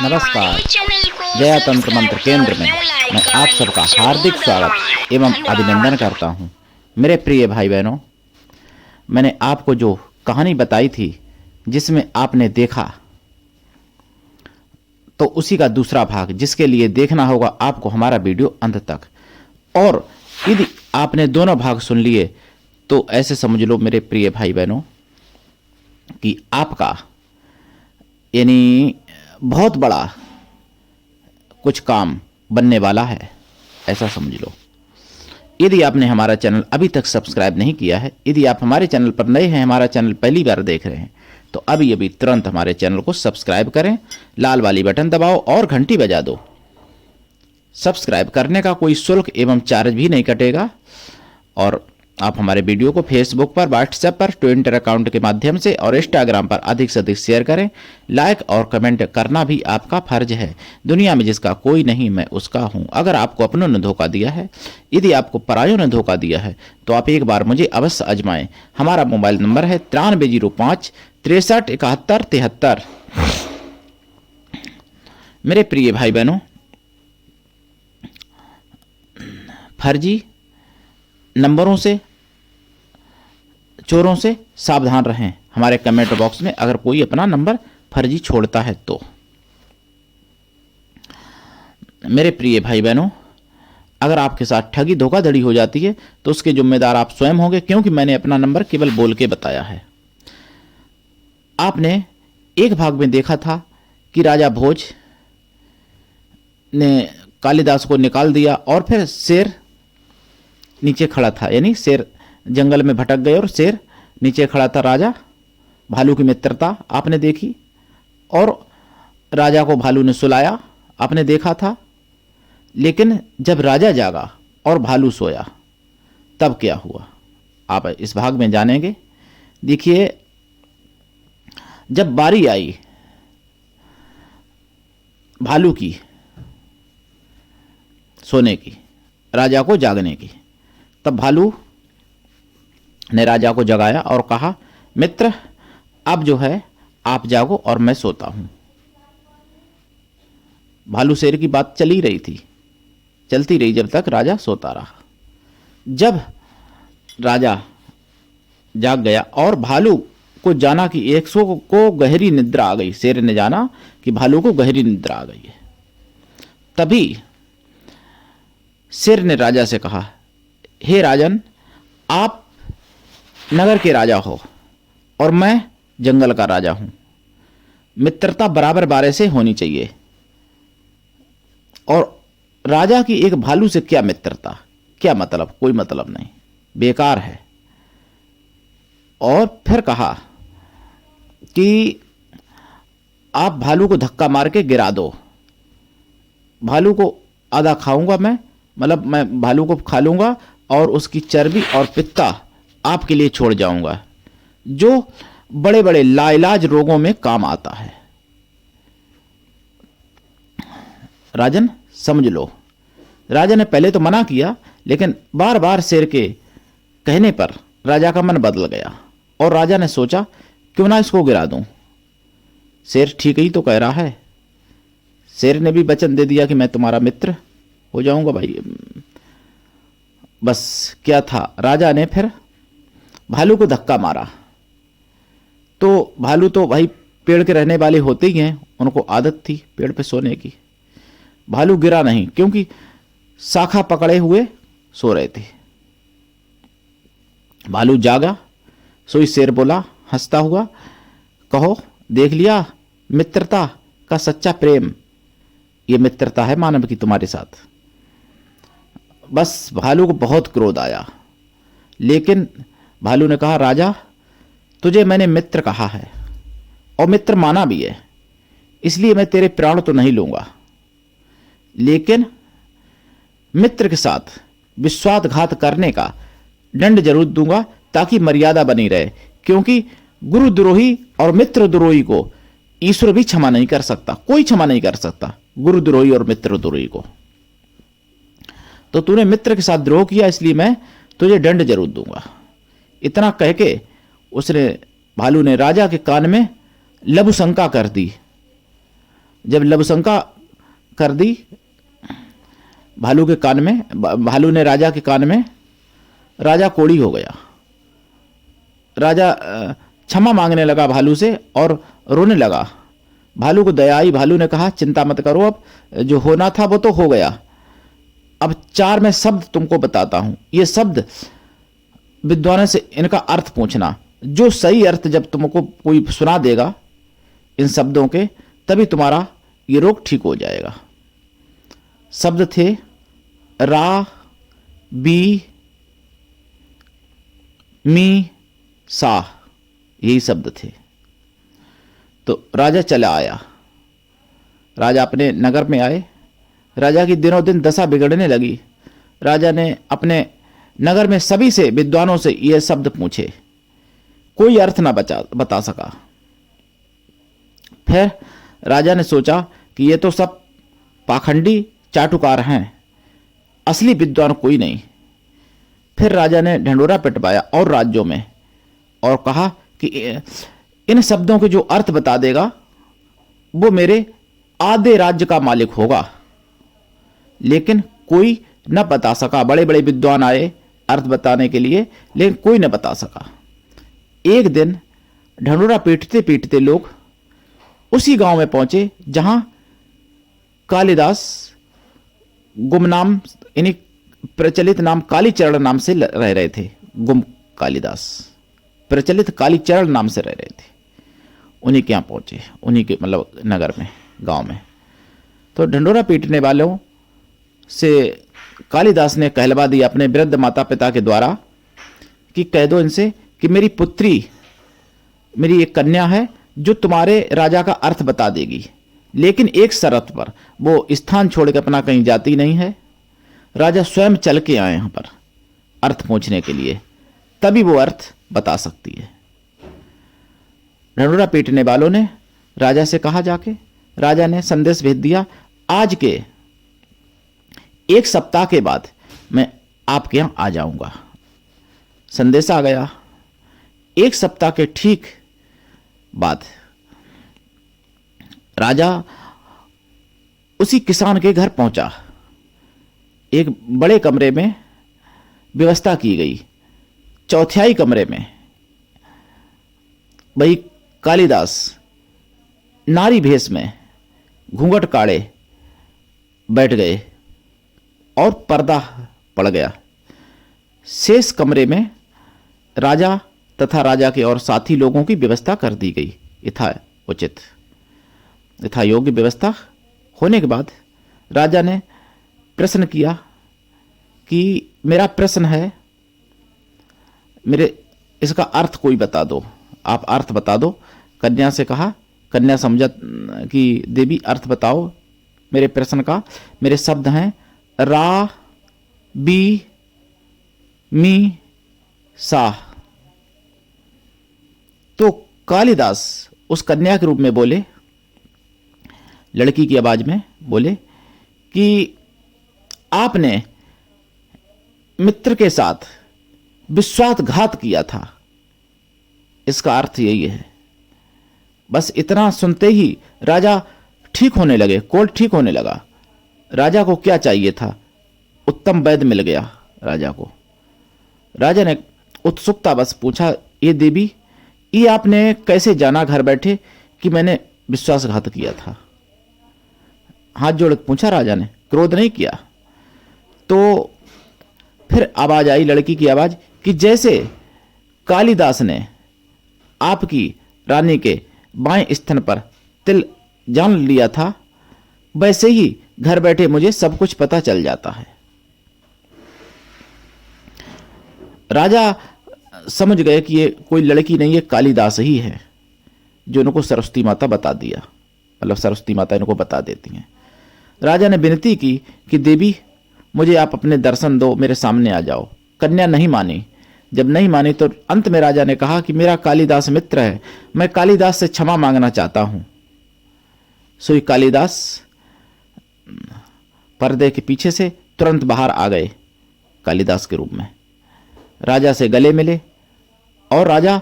नमस्कार। जया तंत्र मंत्र केंद्र में मैं आप सबका हार्दिक स्वागत एवं अभिनंदन करता हूँ। मेरे प्रिय भाई बहनों, मैंने आपको जो कहानी बताई थी जिसमें आपने देखा, तो उसी का दूसरा भाग, जिसके लिए देखना होगा आपको हमारा वीडियो अंत तक। और यदि आपने दोनों भाग सुन लिए तो ऐसे समझ लो मेरे प्रिय भाई बहनों कि आपका यानी बहुत बड़ा कुछ काम बनने वाला है, ऐसा समझ लो। यदि आपने हमारा चैनल अभी तक सब्सक्राइब नहीं किया है, यदि आप हमारे चैनल पर नए हैं, हमारा चैनल पहली बार देख रहे हैं, तो अभी अभी तुरंत हमारे चैनल को सब्सक्राइब करें, लाल वाली बटन दबाओ और घंटी बजा दो। सब्सक्राइब करने का कोई शुल्क एवं चार्ज भी नहीं कटेगा। और आप हमारे वीडियो को फेसबुक पर, व्हाट्सएप पर, ट्विटर अकाउंट के माध्यम से और इंस्टाग्राम पर अधिक से अधिक शेयर करें। लाइक और कमेंट करना भी आपका फर्ज है। दुनिया में जिसका कोई नहीं, मैं उसका हूं। अगर आपको अपनों ने धोखा दिया है, यदि आपको परायों ने धोखा दिया है, तो आप एक बार मुझे अवश्य आजमाएं। हमारा मोबाइल नंबर है 9305 63 71 73। मेरे प्रिय भाई बहनों, फर्जी नंबरों से, चोरों से सावधान रहें। हमारे कमेंट बॉक्स में अगर कोई अपना नंबर फर्जी छोड़ता है तो। मेरे प्रिय भाई बहनों, अगर आपके साथ ठगी धोखाधड़ी हो जाती है तो उसके जिम्मेदार आप स्वयं होंगे, क्योंकि मैंने अपना नंबर केवल बोल के बताया है। आपने एक भाग में देखा था कि राजा भोज ने कालिदास को निकाल दिया और फिर शेर नीचे खड़ा था, यानी शेर जंगल में भटक गए और शेर नीचे खड़ा था। राजा भालू की मित्रता आपने देखी और राजा को भालू ने सुलाया, आपने देखा था। लेकिन जब राजा जागा और भालू सोया, तब क्या हुआ आप इस भाग में जानेंगे। देखिए, जब बारी आई भालू की सोने की, राजा को जागने की, तब भालू ने राजा को जगाया और कहा, मित्र अब जो है आप जागो और मैं सोता हूं। भालू शेर की बात चली रही थी, चलती रही जब तक राजा सोता रहा। जब राजा जाग गया और भालू को जाना कि 100 को गहरी निद्रा आ गई, शेर ने जाना कि भालू को गहरी निद्रा आ गई है, तभी शेर ने राजा से कहा, हे राजन, आप नगर के राजा हो और मैं जंगल का राजा हूं। मित्रता बराबर बारे से होनी चाहिए। और राजा की एक भालू से क्या मित्रता, क्या मतलब, कोई मतलब नहीं, बेकार है। और फिर कहा कि आप भालू को धक्का मार के गिरा दो। भालू को आधा खाऊंगा मैं, मतलब मैं भालू को खा लूंगा और उसकी चर्बी और पित्ता आपके लिए छोड़ जाऊंगा, जो बड़े बड़े लाइलाज रोगों में काम आता है। राजन समझ लो। राजा ने पहले तो मना किया, लेकिन बार बार शेर के कहने पर राजा का मन बदल गया और राजा ने सोचा, क्यों ना इसको गिरा दूं। शेर ठीक ही तो कह रहा है। शेर ने भी वचन दे दिया कि मैं तुम्हारा मित्र हो जाऊंगा भाई। बस क्या था, राजा ने फिर भालू को धक्का मारा। तो भालू तो भाई पेड़ के रहने वाले होते ही हैं, उनको आदत थी पेड़ पे सोने की। भालू गिरा नहीं, क्योंकि शाखा पकड़े हुए सो रहे थे। भालू जागा, सोई शेर बोला हंसता हुआ, कहो देख लिया मित्रता का सच्चा प्रेम, ये मित्रता है मानव की तुम्हारे साथ। बस भालू को बहुत क्रोध आया, लेकिन भालू ने कहा, राजा तुझे मैंने मित्र कहा है और मित्र माना भी है, इसलिए मैं तेरे प्राण तो नहीं लूंगा, लेकिन मित्र के साथ विश्वासघात करने का दंड जरूर दूंगा, ताकि मर्यादा बनी रहे। क्योंकि गुरुद्रोही और मित्रद्रोही को ईश्वर भी क्षमा नहीं कर सकता, कोई क्षमा नहीं कर सकता गुरुद्रोही और मित्रद्रोही को। तो तूने मित्र के साथ द्रोह किया, इसलिए मैं तुझे दंड जरूर दूंगा। इतना कह के उसने, भालू ने राजा के कान में लघु शंका कर दी जब लघुशंका कर दी भालू के कान में, भालू ने राजा के कान में, राजा कोड़ी हो गया। राजा क्षमा मांगने लगा भालू से और रोने लगा। भालू को दया आई। भालू ने कहा, चिंता मत करो, अब जो होना था वो तो हो गया। अब 4 मैं शब्द तुमको बताता हूं, ये शब्द विद्वानों से इनका अर्थ पूछना। जो सही अर्थ जब तुमको कोई सुना देगा इन शब्दों के, तभी तुम्हारा ये रोग ठीक हो जाएगा। शब्द थे रा, बी, मी, सा, यही शब्द थे। तो राजा चला आया। राजा अपने नगर में आए। राजा की दिनों दिन दशा बिगड़ने लगी। राजा ने अपने नगर में सभी से, विद्वानों से ये शब्द पूछे, कोई अर्थ ना बता सका। फिर राजा ने सोचा कि ये तो सब पाखंडी चाटुकार हैं, असली विद्वान कोई नहीं। फिर राजा ने ढंढोरा पिटवाया और राज्यों में, और कहा कि इन शब्दों के जो अर्थ बता देगा वो मेरे आधे राज्य का मालिक होगा। लेकिन कोई न बता सका। बड़े बड़े विद्वान आए अर्थ बताने के लिए, लेकिन कोई न बता सका। एक दिन ढंढोरा पीटते पीटते लोग उसी गांव में पहुंचे जहां कालिदास गुमनाम, यानी प्रचलित नाम कालीचरण नाम से रह रहे थे। गुम कालिदास प्रचलित कालीचरण नाम से रह रहे थे। उन्हीं के यहाँ पहुंचे, उन्हीं के मतलब नगर में, गांव में। तो ढंढोरा पीटने वालों से कालिदास ने कहलवा दिया अपने वृद्ध माता पिता के द्वारा कि कह दो इनसे कि मेरी पुत्री, मेरी एक कन्या है जो तुम्हारे राजा का अर्थ बता देगी, लेकिन एक शर्त पर, वो स्थान छोड़ के अपना कहीं जाती नहीं है। राजा स्वयं चल के आए यहाँ पर अर्थ पूछने के लिए, तभी वो अर्थ बता सकती है। ढंढोरा पीटने वालों ने राजा से कहा जाके, राजा ने संदेश भेज दिया, आज के 1 सप्ताह के बाद मैं आपके यहां आ जाऊंगा। संदेश आ गया। 1 सप्ताह के ठीक बाद राजा उसी किसान के घर पहुंचा। एक बड़े कमरे में व्यवस्था की गई। चौथाई कमरे में वही कालिदास नारी भेष में घूंघट काढ़े बैठ गए और पर्दा पड़ गया। शेष कमरे में राजा तथा राजा के और साथी लोगों की व्यवस्था कर दी गई। यथा उचित, यथा योग्य व्यवस्था होने के बाद राजा ने प्रश्न किया कि मेरा प्रश्न है, मेरे इसका अर्थ कोई बता दो, आप अर्थ बता दो। कन्या से कहा, कन्या समझा कि देवी अर्थ बताओ मेरे प्रश्न का। मेरे शब्द हैं रा, बी, मी, सा। तो कालिदास उस कन्या के रूप में बोले, लड़की की आवाज में बोले कि आपने मित्र के साथ विश्वासघात किया था, इसका अर्थ यही है। बस इतना सुनते ही राजा ठीक होने लगे, कोल्ड ठीक होने लगा। राजा को क्या चाहिए था? उत्तम वैद्य मिल गया राजा को। राजा ने उत्सुकता बस पूछा, ये देवी, ये आपने कैसे जाना घर बैठे कि मैंने विश्वासघात किया था? हाथ जोड़ पूछा राजा ने, क्रोध नहीं किया। तो फिर आवाज आई, लड़की की आवाज, कि जैसे कालिदास ने आपकी रानी के बाएं स्तन पर तिल जान लिया था, वैसे ही घर बैठे मुझे सब कुछ पता चल जाता है। राजा समझ गए कि ये कोई लड़की नहीं, ये कालिदास ही है जो इनको सरस्वती माता बता दिया, मतलब सरस्वती माता इनको बता देती हैं। राजा ने विनती की कि देवी, मुझे आप अपने दर्शन दो, मेरे सामने आ जाओ। कन्या नहीं मानी। जब नहीं मानी तो अंत में राजा ने कहा कि मेरा कालिदास मित्र है, मैं कालिदास से क्षमा मांगना चाहता हूं। सो कालिदास पर्दे के पीछे से तुरंत बाहर आ गए कालिदास के रूप में। राजा से गले मिले और राजा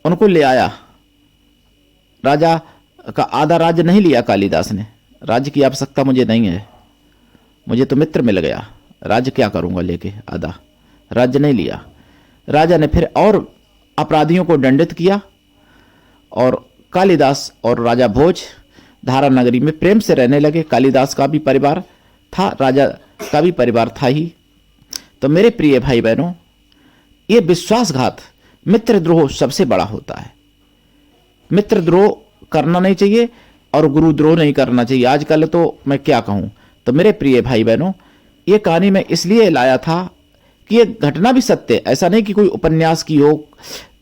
उनको ले आया। राजा का आधा राज्य नहीं लिया कालिदास ने। राज्य की आवश्यकता मुझे नहीं है, मुझे तो मित्र मिल गया, राज्य क्या करूंगा लेके, आधा राज्य नहीं लिया। राजा ने फिर और अपराधियों को दंडित किया और कालिदास और राजा भोज धारा नगरी में प्रेम से रहने लगे। कालिदास का भी परिवार था, राजा का भी परिवार था ही। तो मेरे प्रिय भाई बहनों, ये विश्वासघात, मित्रद्रोह सबसे बड़ा होता है। मित्रद्रोह करना नहीं चाहिए और गुरुद्रोह नहीं करना चाहिए। आजकल तो मैं क्या कहूं। तो मेरे प्रिय भाई बहनों, ये कहानी मैं इसलिए लाया था कि ये घटना भी सत्य, ऐसा नहीं कि कोई उपन्यास की हो,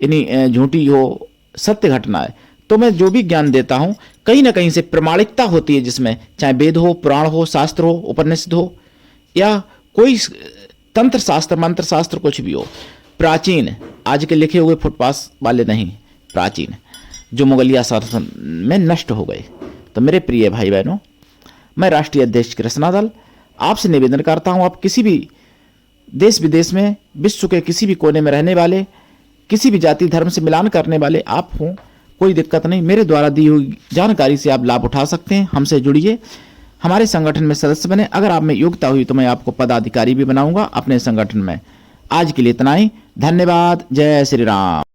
यानी झूठी हो, सत्य घटना है। तो मैं जो भी ज्ञान देता हूं कहीं ना कहीं से प्रमाणिकता होती है, जिसमें चाहे वेद हो, पुराण हो, शास्त्र हो, उपनिषद हो, या कोई तंत्र शास्त्र, मंत्र शास्त्र, कुछ भी हो, प्राचीन, आज के लिखे हुए फुटपाथ वाले नहीं, प्राचीन जो मुगलिया शासन में नष्ट हो गए। तो मेरे प्रिय भाई बहनों, मैं राष्ट्रीय अध्यक्ष कृष्णा दल आपसे निवेदन करता हूं, आप किसी भी देश विदेश में, विश्व के किसी भी कोने में रहने वाले, किसी भी जाति धर्म से मिलान करने वाले आप हों, कोई दिक्कत नहीं, मेरे द्वारा दी हुई जानकारी से आप लाभ उठा सकते हैं। हमसे जुड़िए, हमारे संगठन में सदस्य बने। अगर आप में योग्यता हुई तो मैं आपको पदाधिकारी भी बनाऊंगा अपने संगठन में। आज के लिए इतना ही, धन्यवाद। जय श्री राम।